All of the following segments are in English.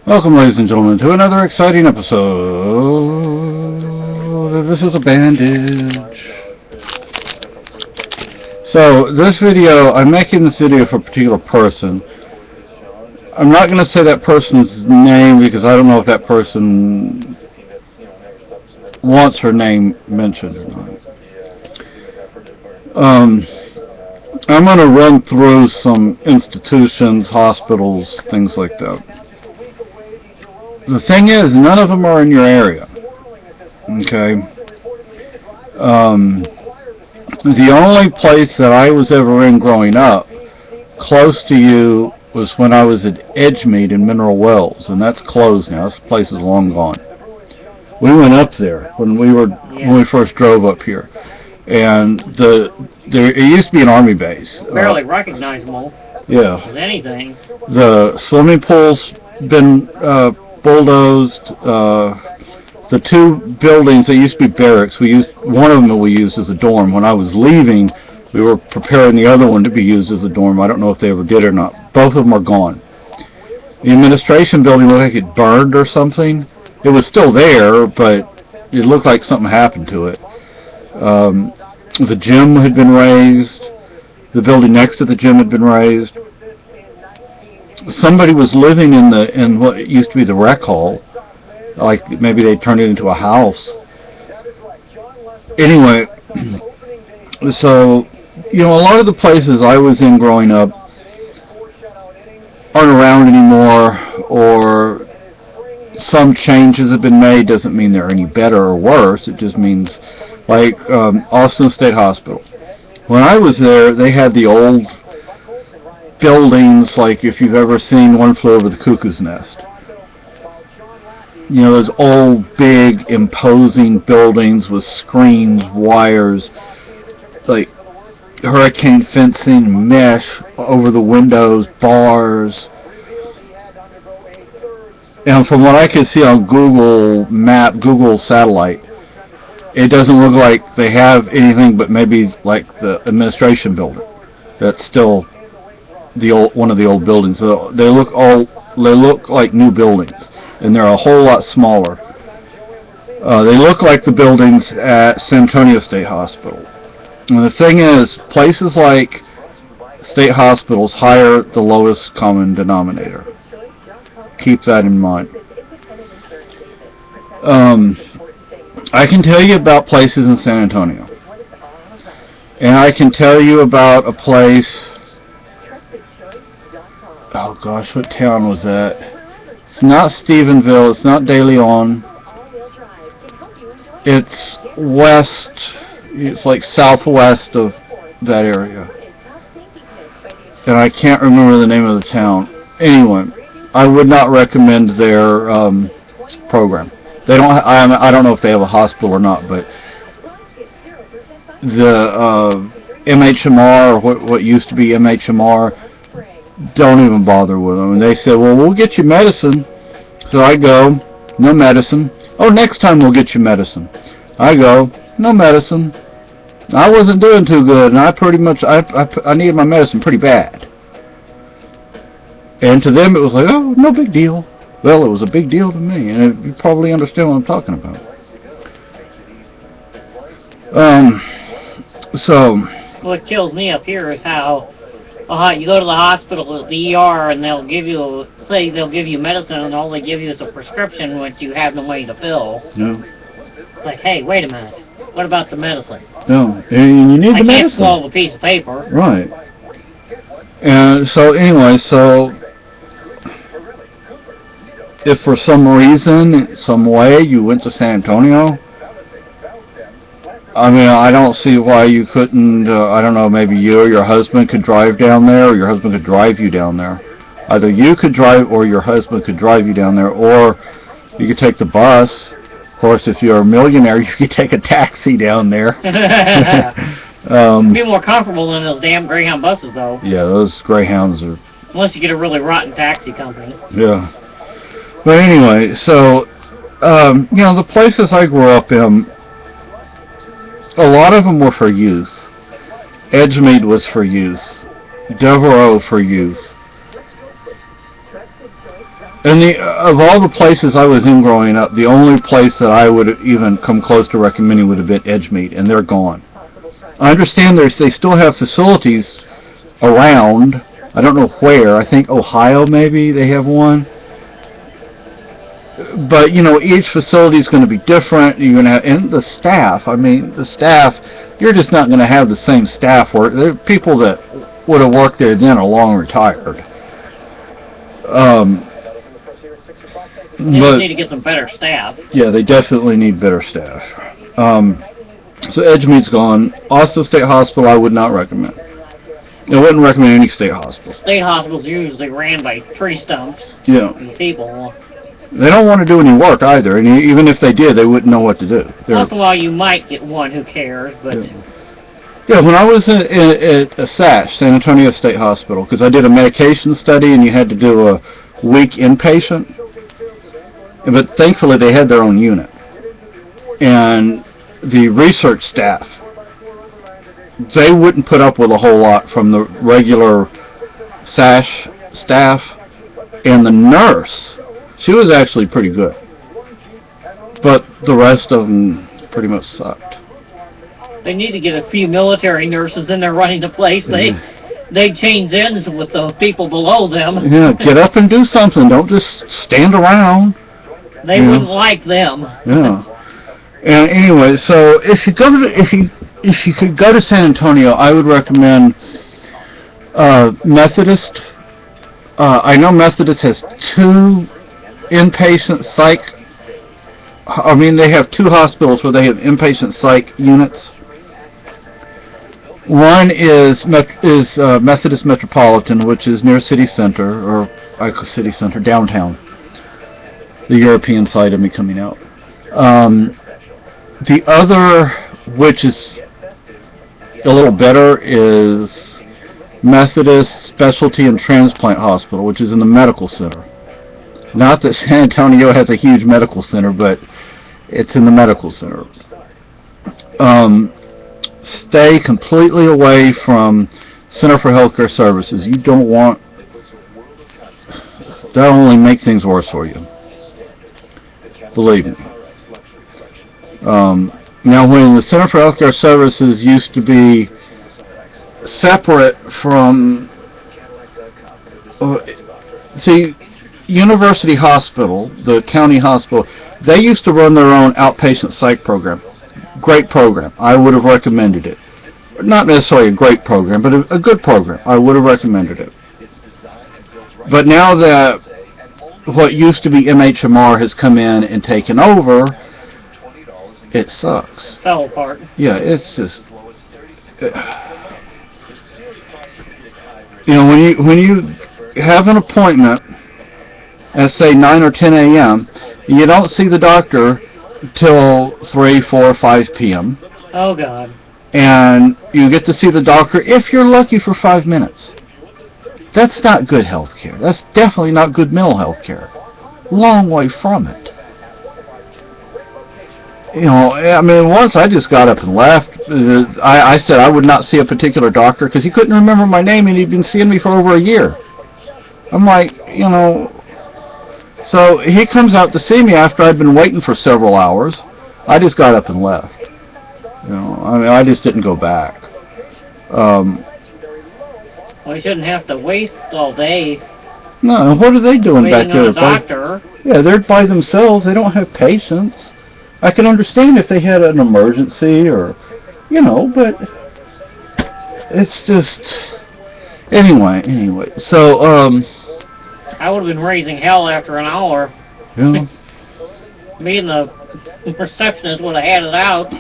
Welcome, ladies and gentlemen, to another exciting episode. This is a bandage. So, I'm making this video for a particular person. I'm not going to say that person's name because I don't know if that person wants her name mentioned or not. I'm going to run through some institutions, hospitals, things like that. The thing is, none of them are in your area. Okay? The only place that I was ever in growing up, close to you, was when I was at Edgemead in Mineral Wells, and that's closed now. This place is long gone. We went up there when we first drove up here, and it used to be an army base. Barely recognizable. Yeah. As anything. The swimming pool's been bulldozed. The two buildings that used to be barracks, one of them we used as a dorm. When I was leaving, we were preparing the other one to be used as a dorm. I don't know if they ever did or not. Both of them are gone. The administration building looked like it burned or something. It was still there, but it looked like something happened to it. The gym had been razed. The building next to the gym had been razed. Somebody was living in what used to be the rec hall. Like maybe they turned it into a house. Anyway, so a lot of the places I was in growing up aren't around anymore, or some changes have been made. Doesn't mean they're any better or worse. It just means, like Austin State Hospital. When I was there, they had the old buildings, like if you've ever seen One Flew Over the Cuckoo's Nest. Those old, big, imposing buildings with screens, wires, like hurricane fencing, mesh over the windows, bars. And from what I could see on Google Satellite, it doesn't look like they have anything but maybe like the administration building. That's still one of the old buildings. So they look like new buildings, and they're a whole lot smaller. They look like the buildings at San Antonio State Hospital. And the thing is, places like state hospitals hire the lowest common denominator. Keep that in mind. I can tell you about places in San Antonio. And I can tell you about a place... Oh gosh, what town was that? It's not Stephenville, it's not De Leon. It's west, it's like southwest of that area. And I can't remember the name of the town. Anyway, I would not recommend their program. They don't. I don't know if they have a hospital or not, but the MHMR, or what used to be MHMR, don't even bother with them. And they said, well, we'll get you medicine. So I go, no medicine. Oh, next time we'll get you medicine. I go, no medicine. I wasn't doing too good, and I needed my medicine pretty bad. And to them it was like, oh, no big deal. Well, it was a big deal to me, and you probably understand what I'm talking about. What kills me up here is how you go to the hospital, the ER, and they'll give you medicine, and all they give you is a prescription, which you have no money to fill. Yeah. It's like, hey, wait a minute. What about the medicine? No, and you need the medicine. I can't swallow a piece of paper. Right. And so anyway, if for some reason, some way, you went to San Antonio, I mean, I don't see why you couldn't, I don't know, maybe you or your husband could drive down there, or your husband could drive you down there. Either you could drive, or your husband could drive you down there, or you could take the bus. Of course, if you're a millionaire, you could take a taxi down there. It'd be more comfortable than those damn Greyhound buses, though. Yeah, those Greyhounds are... Unless you get a really rotten taxi company. Yeah. But anyway, so, the places I grew up in, a lot of them were for youth. Edgemead was for youth. Devereaux for youth. And of all the places I was in growing up, the only place that I would even come close to recommending would have been Edgemead, and they're gone. I understand they still have facilities around. I don't know where. I think Ohio maybe they have one. But each facility is going to be different. You're going to have, and the staff. I mean, the staff. You're just not going to have the same staff work. There are people that would have worked there then are long retired. They need to get some better staff. Yeah, they definitely need better staff. So Edgemead's gone. Austin State Hospital, I would not recommend. I wouldn't recommend any state hospital. State hospitals are usually ran by tree stumps. Yeah. And people. They don't want to do any work either, and even if they did, they wouldn't know what to do. Once in a while, you might get one who cares, but... Yeah, when I was at SASH, San Antonio State Hospital, because I did a medication study, and you had to do a week inpatient, but thankfully they had their own unit. And the research staff, they wouldn't put up with a whole lot from the regular SASH staff, and the nurse... She was actually pretty good, but the rest of them pretty much sucked. They need to get a few military nurses in there running the place. They change ends with the people below them. Yeah, get up and do something. Don't just stand around. They wouldn't like them. Yeah. And anyway, so if you could go to San Antonio, I would recommend Methodist. I know Methodist has 2 inpatient psych. I mean, they have 2 hospitals where they have inpatient psych units. One is Methodist Metropolitan, which is near City Center, or City Center, downtown. The European side of me coming out. The other, which is a little better, is Methodist Specialty and Transplant Hospital, which is in the medical center. Not that San Antonio has a huge medical center, but it's in the medical center. Stay completely away from Center for Healthcare Services. You don't want... That'll only make things worse for you. Believe me. Now, when the Center for Healthcare Services used to be separate from... see... University Hospital, the county hospital, they used to run their own outpatient psych program. Great program. I would have recommended it. Not necessarily a great program, but a good program. I would have recommended it. But now that what used to be MHMR has come in and taken over, it sucks. Fell apart. Yeah, it's just... when you have an appointment at say 9 or 10 a.m., you don't see the doctor till 3, 4, 5 p.m. Oh, God. And you get to see the doctor if you're lucky for 5 minutes. That's not good health care. That's definitely not good mental health care. Long way from it. I mean, once I just got up and left. I said I would not see a particular doctor because he couldn't remember my name and he'd been seeing me for over a year. I'm like, So he comes out to see me after I'd been waiting for several hours. I just got up and left. I just didn't go back. Well, you shouldn't have to waste all day. No, what are they doing back there? On a doctor. Yeah, they're by themselves. They don't have patients. I can understand if they had an emergency or, but it's just... Anyway, so, I would have been raising hell after an hour. Yeah. Me and the receptionist would have had it out.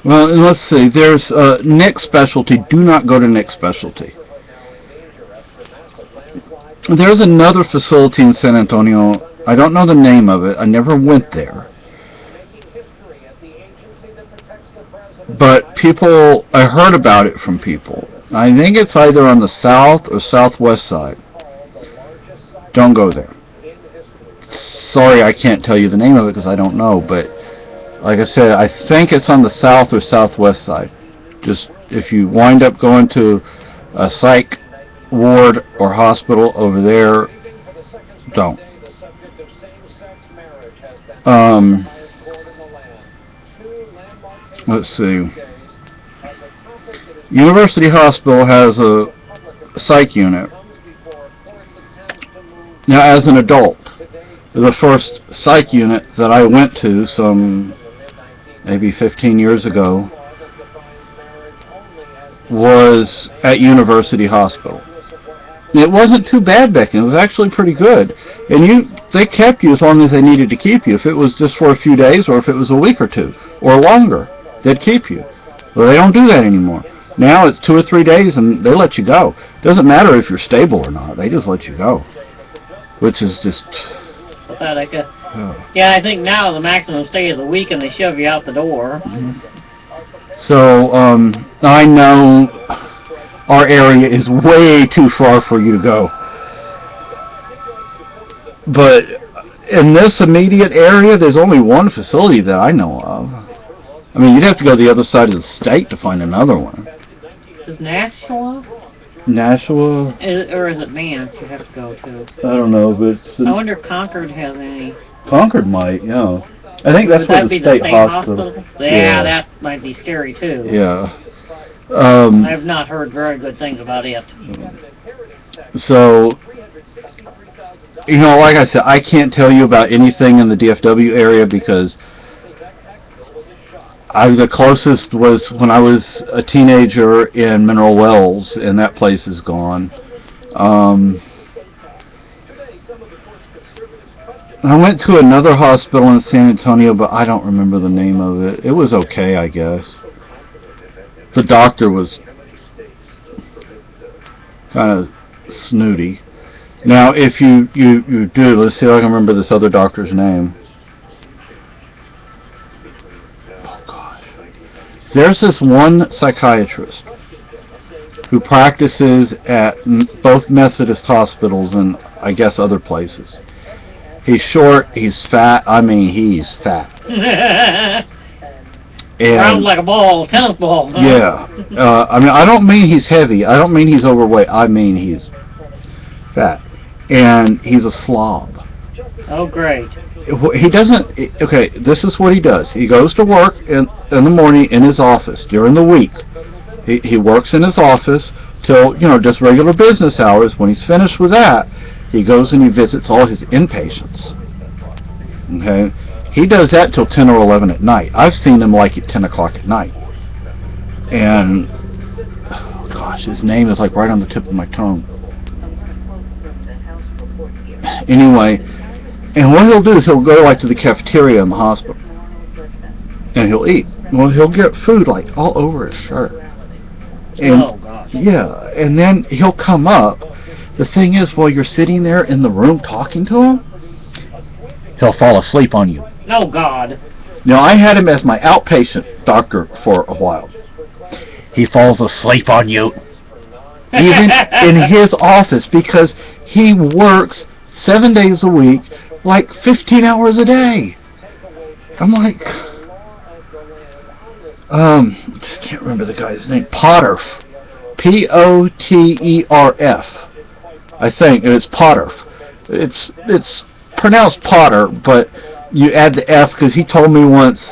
Well, and let's see. There's Nick Specialty. Do not go to Nick Specialty. There's another facility in San Antonio. I don't know the name of it. I never went there. But I heard about it from people. I think it's either on the south or southwest side. Don't go there. Sorry, I can't tell you the name of it because I don't know, but like I said, I think it's on the south or southwest side. Just if you wind up going to a psych ward or hospital over there, Don't. Um, let's see. University Hospital has a psych unit. Now, as an adult, the first psych unit that I went to some maybe 15 years ago was at University Hospital. It wasn't too bad back then. It was actually pretty good. And they kept you as long as they needed to keep you. If it was just for a few days or if it was a week or two or longer, they'd keep you. Well, they don't do that anymore. Now it's 2 or 3 days and they let you go. Doesn't matter if you're stable or not. They just let you go. Which is just... pathetic. Yeah, I think now the maximum stay is a week and they shove you out the door. Mm-hmm. So, I know our area is way too far for you to go. But in this immediate area, there's only one facility that I know of. I mean, you'd have to go to the other side of the state to find another one. Is Nashua? Nashua? Or is it Vance you have to go to? I don't know, but it's... I wonder if Concord has any. Concord might, yeah. I think that's where the state hospital. Yeah, that might be scary too. Yeah. I've not heard very good things about it. So, you know, like I said, I can't tell you about anything in the DFW area because the closest was when I was a teenager in Mineral Wells, and that place is gone. I went to another hospital in San Antonio, but I don't remember the name of it. It was okay, I guess. The doctor was kind of snooty. Now, if you do, let's see if I can remember this other doctor's name. Oh, gosh. There's this one psychiatrist who practices at both Methodist hospitals and, I guess, other places. He's short, he's fat, I mean, he's fat. Round like a ball, tennis ball. Huh? Yeah. I mean, I don't mean he's heavy, I don't mean he's overweight, I mean he's fat. And he's a slob. Oh, great. He doesn't, okay, this is what he does. He goes to work in the morning in his office during the week. He works in his office till, just regular business hours. When he's finished with that, he goes and he visits all his inpatients. Okay? He does that till 10 or 11 at night. I've seen him like at 10 o'clock at night. And, oh gosh, his name is like right on the tip of my tongue. Anyway, and what he'll do is he'll go like to the cafeteria in the hospital. And he'll eat. Well, he'll get food like all over his shirt. And, oh, gosh. Yeah, and then he'll come up. The thing is, while you're sitting there in the room talking to him, he'll fall asleep on you. Oh, God. Now, I had him as my outpatient doctor for a while. He falls asleep on you. Even in his office, because he works 7 days a week, like 15 hours a day. I'm like... just can't remember the guy's name. Potterf. P-O-T-E-R-F. I think it's Potterf. It's pronounced Potter, but you add the F because he told me once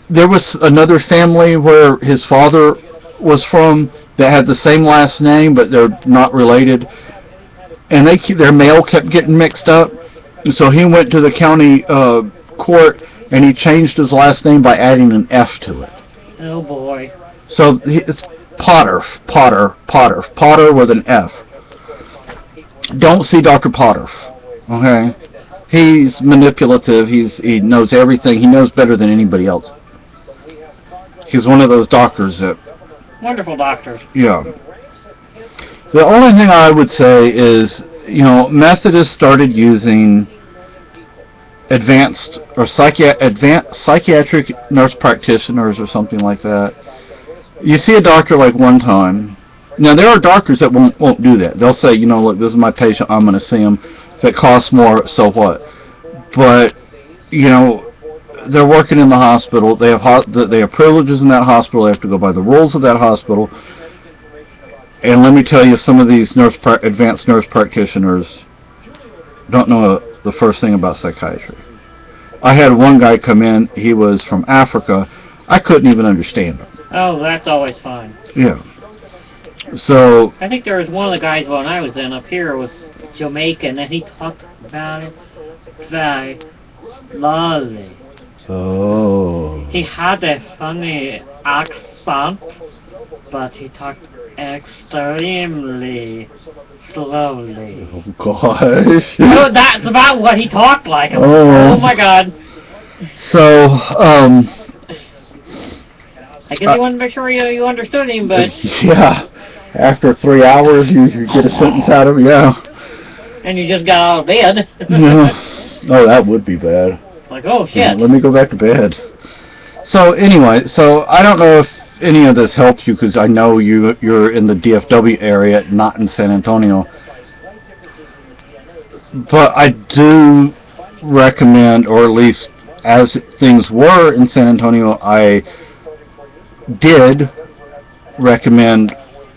there was another family where his father was from that had the same last name, but they're not related, and their mail kept getting mixed up. And so he went to the county court and he changed his last name by adding an F to it. Oh boy. So it's Potter with an F. Don't see Dr. Potter. Okay? He's manipulative. He knows everything. He knows better than anybody else. He's one of those doctors that... Wonderful doctors. Yeah. The only thing I would say is, Methodists started using advanced psychiatric nurse practitioners or something like that. You see a doctor like one time. Now, there are doctors that won't do that. They'll say, look, this is my patient, I'm going to see him. If it costs more, so what? But, they're working in the hospital. They have privileges in that hospital. They have to go by the rules of that hospital. And let me tell you, some of these advanced nurse practitioners don't know the first thing about psychiatry. I had one guy come in, he was from Africa. I couldn't even understand him. Oh, that's always fun. Yeah. So I think there was one of the guys when I was in up here was Jamaican, and he talked about it very slowly. oh He had a funny accent, but he talked extremely slowly. oh gosh. No, that's about what he talked like. Oh. Oh my god. So I guess he wanted to make sure you understood him, but... yeah, after 3 hours you get a sentence out of it, yeah. And you just got out of bed. Yeah. Oh, that would be bad. Like, oh shit. Yeah, let me go back to bed. So anyway, so I don't know if any of this helps you, because I know you're in the DFW area, not in San Antonio. But I do recommend, or at least as things were in San Antonio, I did recommend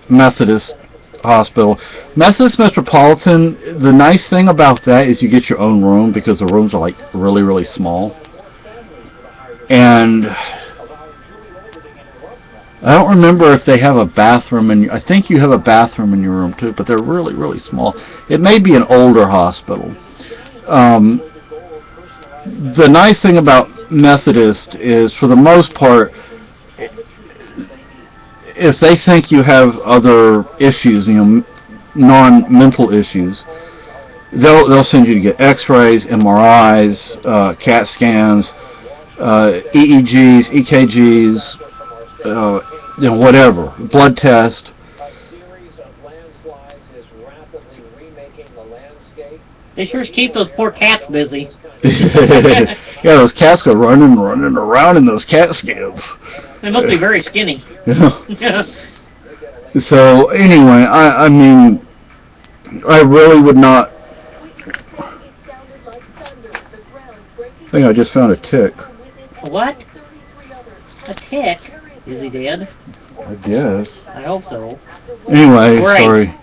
Methodist Hospital. Methodist Metropolitan, the nice thing about that is you get your own room, because the rooms are like really, really small. And I don't remember if they have a bathroom I think you have a bathroom in your room too, but they're really, really small. It may be an older hospital. The nice thing about Methodist is, for the most part, if they think you have other issues, non-mental issues, they'll send you to get X-rays, MRIs, CAT scans, EEGs, EKGs, whatever, blood test. They sure keep those poor cats busy. Yeah, those cats go running around in those CAT scans. They must be very skinny. Yeah. So anyway, I mean, I really would not. I think I just found a tick. What? A tick? Is he dead? I guess. I hope so. Anyway, Right. Sorry.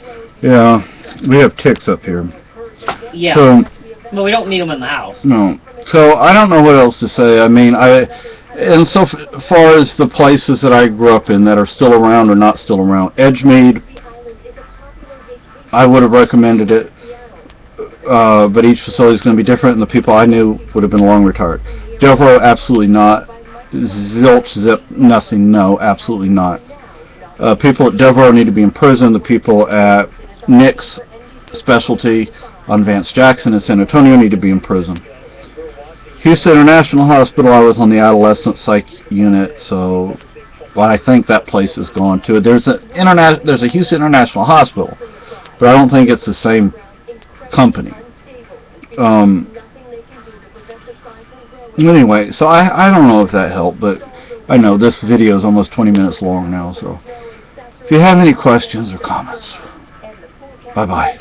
Yeah, we have ticks up here. Yeah. So, but we don't need them in the house. no. So I don't know what else to say. I mean, and so far as the places that I grew up in that are still around or not still around, Edgemead, I would have recommended it, but each facility is going to be different, and the people I knew would have been long retired. Devereaux, absolutely not. Zilch, zip, nothing, no, absolutely not. People at Devereaux need to be in prison. The people at Nick's specialty on Vance Jackson in San Antonio need to be in prison. Houston International Hospital, I was on the adolescent psych unit, so I think that place is gone too. There's a Houston International Hospital, but I don't think it's the same company. Anyway, so I don't know if that helped, but I know this video is almost 20 minutes long now, so if you have any questions or comments, bye-bye.